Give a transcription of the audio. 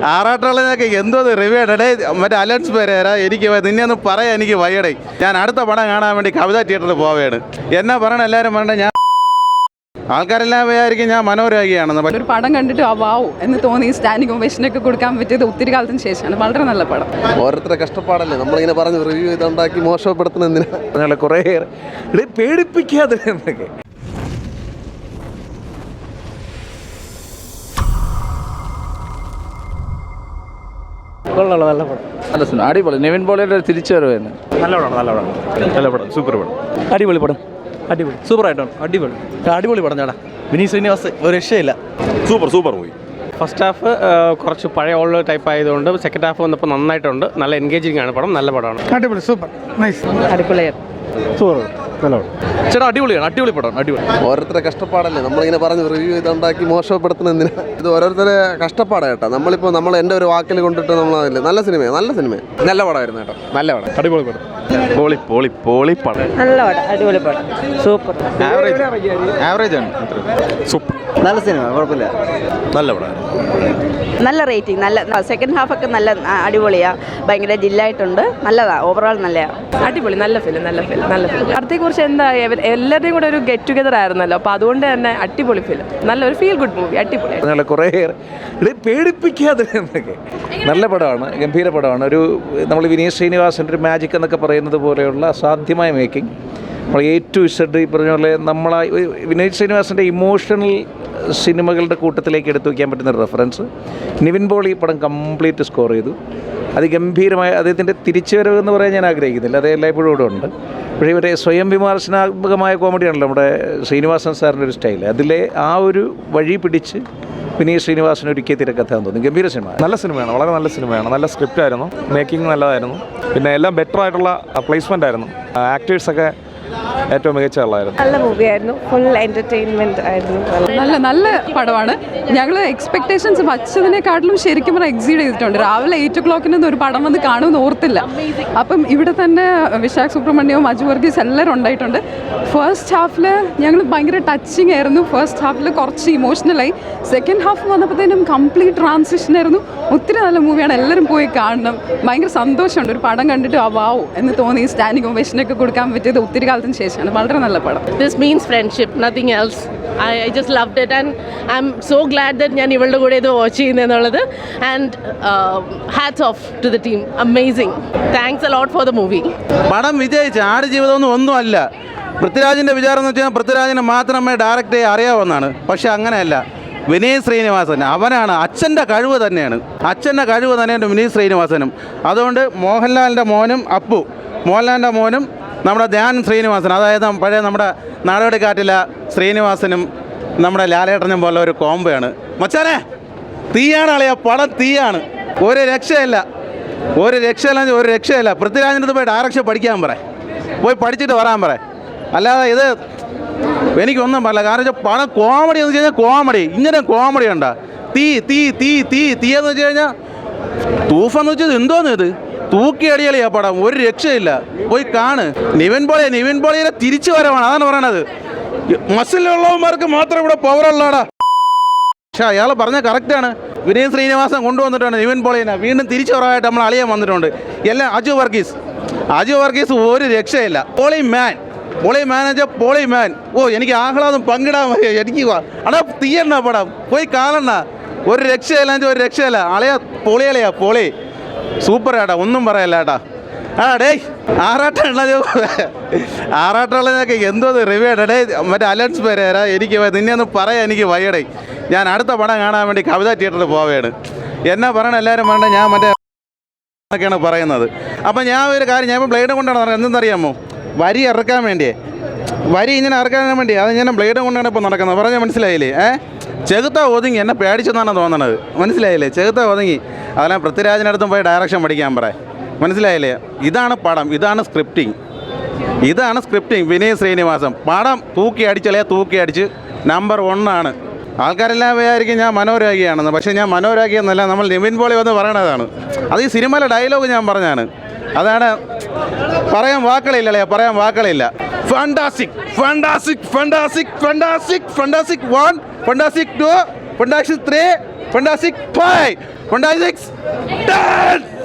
ആറാട്ടുള്ളതൊക്കെ എന്തോ റിവ്യൂ ഇടേ മറ്റേ അലൻസ് പേരേരാ എനിക്ക് നിന്നെ ഒന്ന് പറയാൻ എനിക്ക് വയ്യടേ. ഞാൻ അടുത്ത പടം കാണാൻ വേണ്ടി കവിത തിയേറ്ററിൽ പോവുകയാണ്. എന്നാ പറയണം എല്ലാവരും പറയണേ, ഞാൻ ആൾക്കാരെല്ലാം വിചാരിക്കും ഞാൻ മനോരോഗിയാണെന്ന്. ഒരു പടം കണ്ടിട്ട് വാവ് എന്ന് തോന്നി സ്റ്റാൻഡിംഗ് ഒവേഷനൊക്കെ കൊടുക്കാൻ പറ്റിയത് ഒത്തിരി കാലത്തിന് ശേഷമാണ്. വളരെ നല്ല പടം. ഓരോരുത്തരുടെ കഷ്ടപ്പാടല്ലേ നമ്മളിങ്ങനെ പറഞ്ഞ് റിവ്യൂ ഇതുണ്ടാക്കി മോശപ്പെടുത്തുന്ന എന്തിനാ കുറേ പേടിപ്പിക്കാതെ എന്നൊക്കെ. നല്ല പടം, നല്ല സിനിമ, അടിപൊളി. നിവിൻ പോളിയുടെ തിരിച്ചുവരവായിരുന്നു. നല്ല പടം, സൂപ്പർ പടം, അടിപൊളി പടം, അടിപൊളി, സൂപ്പറായിട്ടാണ്, അടിപൊളി പടം ചേട്ടാ. വിനീത് ശ്രീനിവാസ് ഒരു രക്ഷയില്ല, സൂപ്പർ മൂവി. ഫസ്റ്റ് ഹാഫ് കുറച്ച് പഴയ ഓൾഡ് ടൈപ്പ് ആയതുകൊണ്ട് സെക്കൻഡ് ഹാഫ് വന്നപ്പോൾ നന്നായിട്ടുണ്ട്. നല്ല എൻഗേജിങ് ആണ് പടം, നല്ല പടമാണ്. അടിപൊളി, സൂപ്പർ, നൈസ്, അടിപൊളിയാണ്, സൂപ്പർ, നല്ല പടം ചേട്ടാ, അടിപൊളി പടം, അടിപൊളി. ഓരോരുത്തരുടെ കഷ്ടപ്പാടല്ലേ നമ്മളിങ്ങനെ പറഞ്ഞ് റിവ്യൂ ഇതുണ്ടാക്കി മോശപ്പെടുത്തുന്ന എന്തിനാ? ഇത് ഓരോരുത്തരുടെ കഷ്ടപ്പാടാണ് കേട്ടോ. നമ്മൾ എൻ്റെ ഒരു വാക്കിൽ കൊണ്ടിട്ട് നമ്മളതില്ല. നല്ല സിനിമയാണ്, നല്ല പടമായിരുന്നു കേട്ടോ, നല്ല പടം, അടിപൊളി പടം, പൊളി പടം, നല്ല പടം, അടിപൊളി പടം, സൂപ്പർ. ആവറേജ് ആണ്, സൂപ്പർ, നല്ല സിനിമ, കുഴപ്പമില്ല, നല്ല പടം, നല്ല റേറ്റിംഗ്, നല്ല സെക്കൻഡ് ഹാഫ് ഒക്കെ നല്ല അടിപൊളിയാണ്, ഭയങ്കര ജില്ലായിട്ടുണ്ട്, നല്ലതാണ്, ഓവറോൾ നല്ലതാണ്. അടിപൊളി, നല്ല ഫിലിം. അടുത്തക്കുറിച്ച് എന്താ എല്ലാവരുടെയും കൂടെ ഒരു ഗെറ്റ് ടുഗദർ ആയിരുന്നല്ലോ, അപ്പോൾ അതുകൊണ്ട് തന്നെ അടിപൊളി ഫിലിം, നല്ലൊരു ഫീൽ ഗുഡ് മൂവി, അടിപൊളി. കുറേ പേടിപ്പിക്കാതെ എന്നൊക്കെ. നല്ല പടമാണ്, ഗംഭീര പടമാണ്. ഒരു നമ്മൾ വിനീത് ശ്രീനിവാസൻ്റെ ഒരു മാജിക് എന്നൊക്കെ പറയുന്നത് പോലെയുള്ള അസാധ്യമായ മേക്കിംഗ്. നമ്മൾ A to Z ഈ പറഞ്ഞ പോലെ വിനീത് ശ്രീനിവാസൻ്റെ ഇമോഷണൽ സിനിമകളുടെ കൂട്ടത്തിലേക്ക് എടുത്തു വയ്ക്കാൻ പറ്റുന്ന ഒരു റെഫറൻസ്. നിവിൻ പോളി ഈ പടം കംപ്ലീറ്റ് സ്കോർ ചെയ്തു. അതിഗംഭീരമായ അദ്ദേഹത്തിൻ്റെ തിരിച്ചുവരവ് എന്ന് പറയാൻ ഞാൻ ആഗ്രഹിക്കുന്നില്ല, അത് എല്ലായ്പ്പോഴും ഇവിടെ ഉണ്ട്. പക്ഷേ ഇവരെ സ്വയം വിമർശനാത്മകമായ കോമഡിയാണല്ലോ നമ്മുടെ ശ്രീനിവാസൻ സാറിൻ്റെ ഒരു സ്റ്റൈൽ. അതിലെ ആ ഒരു വഴി പിടിച്ച് വിനീത് ശ്രീനിവാസൻ ഒരുക്കിയ തിരക്കഥാന്ന് തോന്നുന്നു. ഗംഭീര സിനിമ, നല്ല സിനിമയാണ്, വളരെ നല്ല സിനിമയാണ്. നല്ല സ്ക്രിപ്റ്റ് ആയിരുന്നു, മേക്കിംഗ് നല്ലതായിരുന്നു, പിന്നെ എല്ലാം ബെറ്റർ ആയിട്ടുള്ള പ്ലേസ്മെൻ്റ് ആയിരുന്നു. ആക്ടേഴ്സൊക്കെ ഏറ്റവും മികച്ച ആളായിരുന്നു. നല്ല മൂവിയായിരുന്നു, ഫുൾ എൻ്റർടൈൻമെൻറ്റ് ആയിരുന്നു. നല്ല പടമാണ്. ഞങ്ങൾ എക്സ്പെക്ടേഷൻസ് വച്ചതിനെക്കാട്ടിലും ശരിക്കും പറഞ്ഞാൽ എക്സീഡ് ചെയ്തിട്ടുണ്ട്. രാവിലെ 8 o'clock ഒരു പടം വന്ന് കാണുമെന്ന് ഓർത്തില്ല. അപ്പം ഇവിടെ തന്നെ വിശാഖ് സുബ്രഹ്മണ്യവും അജു വർഗീസ് എല്ലാവരും ഉണ്ടായിട്ടുണ്ട്. ഫസ്റ്റ് ഹാഫിൽ ഞങ്ങൾ ഭയങ്കര ടച്ചിങ് ആയിരുന്നു. ഫസ്റ്റ് ഹാഫിൽ കുറച്ച് ഇമോഷണലായി. സെക്കൻഡ് ഹാഫ് വന്നപ്പോഴത്തേനും കംപ്ലീറ്റ് ട്രാൻസിഷൻ ആയിരുന്നു. ഒത്തിരി നല്ല മൂവിയാണ്, എല്ലാവരും പോയി കാണണം. ഭയങ്കര സന്തോഷമുണ്ട് ഒരു പടം കണ്ടിട്ട് വാവ് എന്ന് തോന്നി സ്റ്റാൻഡിംഗ് ഒവേഷനൊക്കെ കൊടുക്കാൻ പറ്റിയത് ഒത്തിരി കാലത്തിന് ശേഷമാണ്. വളരെ നല്ല പടം. This means friendship, nothing else. I just loved it and I'm so glad that ഞാൻ ഇവളുടെ കൂടെ ഇത് watch ചെയ്യുന്നതെന്നുള്ളത്. And hats off to the team, amazing. Thanks a lot for the movie. പടം വിജയിച്ച് ആടുജീവിതമൊന്നും ഒന്നുമല്ല. പൃഥ്വിരാജിൻ്റെ വിചാരം എന്ന് വെച്ചാൽ പൃഥ്വിരാജിന് മാത്രമേ ഡയറക്റ്റ് അറിയാവുന്നതാണ്. പക്ഷേ അങ്ങനെയല്ല, വിനീത് ശ്രീനിവാസൻ അവനാണ്. അച്ഛൻ്റെ കഴിവ് തന്നെയാണ് വിനീത് ശ്രീനിവാസനും. അതുകൊണ്ട് മോഹൻലാലിൻ്റെ മോനും മോഹൻലാലിൻ്റെ മോനും നമ്മുടെ ധ്യാൻ ശ്രീനിവാസൻ, അതായത് പഴയ നമ്മുടെ നാടോടിക്കാറ്റിലെ ശ്രീനിവാസനും നമ്മുടെ ലാലേട്ടനും പോലെ ഒരു കോംബോയാണ്. മച്ചാനെ തീയാണ് അളിയ, പടം തീയാണ്, ഒരു രക്ഷയില്ല. പൃഥ്വിരാജിൻ്റെ അടുത്ത് പോയി ഡയറക്ഷൻ പഠിക്കാൻ പോയി പഠിച്ചിട്ട് വരാൻ അല്ലാതെ ഇത് എനിക്കൊന്നും പറയില്ല. കാരണം പടം കോമഡി എന്ന് വെച്ച് കഴിഞ്ഞാൽ ഇങ്ങനെ കോമഡി ഉണ്ടോ? തീയെന്ന് വെച്ച് കഴിഞ്ഞാൽ തൂഫെന്ന് വെച്ചത് എന്തോന്ന് ഇത് തൂക്കിയടിയളിയാ പടം, ഒരു രക്ഷയില്ല. പോയി കാണ്. നിവിൻ പോളിയുടെ തിരിച്ചു വരവാണ്, അതാണ് പറയണത്. മസിലുള്ളവന്മാർക്ക് മാത്രം ഇവിടെ പവറുള്ളടാ. പക്ഷേ അയാൾ പറഞ്ഞ കറക്റ്റാണ്. വിനീത് ശ്രീനിവാസൻ കൊണ്ടുവന്നിട്ടുണ്ട് നിവിൻ പോളിനെ, വീണ്ടും തിരിച്ചു വരവായിട്ട് നമ്മൾ അളിയാൻ വന്നിട്ടുണ്ട്. എല്ലാം അജു വർഗീസ് ഒരു രക്ഷയില്ല. പോളി മാൻ. എനിക്ക് ആഹ്ലാദം പങ്കിടാൻ മതി. എനിക്ക് അടാ തീയണ്ട പടം, പോയി കാണണ്ട. ഒരു രക്ഷയില്ല. പൊളി സൂപ്പർ ഏട്ടാ, ഒന്നും പറയല്ല ഏട്ടാ. ഡേയ് ആറാട്ടുള്ളതൊക്കെ എന്തോ റിവ്യൂ ഇടേ മറ്റേ അലൻസ് പേരേരാ എനിക്ക് നിന്നെ ഒന്ന് പറയാൻ എനിക്ക് വയ്യടേ. ഞാൻ അടുത്ത പടം കാണാൻ വേണ്ടി കവിത തിയേറ്ററിൽ പോവുകയാണ്. എന്നാ പറയണം എല്ലാവരും പറയണ്ട, ഞാൻ ഒക്കെയാണ് പറയുന്നത്. അപ്പം ഞാൻ ഒരു കാര്യം, ഞാൻ ഇപ്പോൾ ബ്ലേഡ് കൊണ്ടാണ് നടക്കുന്നത്. എന്തെന്നറിയാമോ? വരി ഇറക്കാൻ വേണ്ടി അത് ഞാൻ ബ്ലേഡ് കൊണ്ടാണ് ഇപ്പോൾ നടക്കുന്നത്. പറഞ്ഞാൽ മനസ്സിലായില്ലേ? ചെകുത്ത ഒതുങ്ങി, എന്നെ പേടിച്ചെന്നാണ് തോന്നണത്. മനസ്സിലായില്ലേ? ചെകുത്ത ഒതുങ്ങി. അതെല്ലാം പൃഥ്വിരാജിനടുത്തും പോയി ഡയറക്ഷൻ പഠിക്കാൻ മനസ്സിലായില്ലേ? ഇതാണ് പടം, ഇതാണ് സ്ക്രിപ്റ്റിംഗ്. വിനീത് ശ്രീനിവാസൻ പടം തൂക്കി അടിച്ച് നമ്പർ 1 ആണ്. ആൾക്കാരെല്ലാം വിചാരിക്കും ഞാൻ മനോരോഗിയാണെന്ന്. പക്ഷേ ഞാൻ മനോരോഗിയെന്നല്ല, നമ്മൾ നിവിൻ പോളി വന്ന് പറയണതാണ്. അത് ഈ സിനിമയിലെ ഡയലോഗ് ഞാൻ പറഞ്ഞാണ്. അതാണ്, പറയാൻ വാക്കുകളില്ല. Fantastic 1, fantastic 2, fantastic 3, fantastic 5 ഫണ്ടാസ്റ്റിക്സ് 10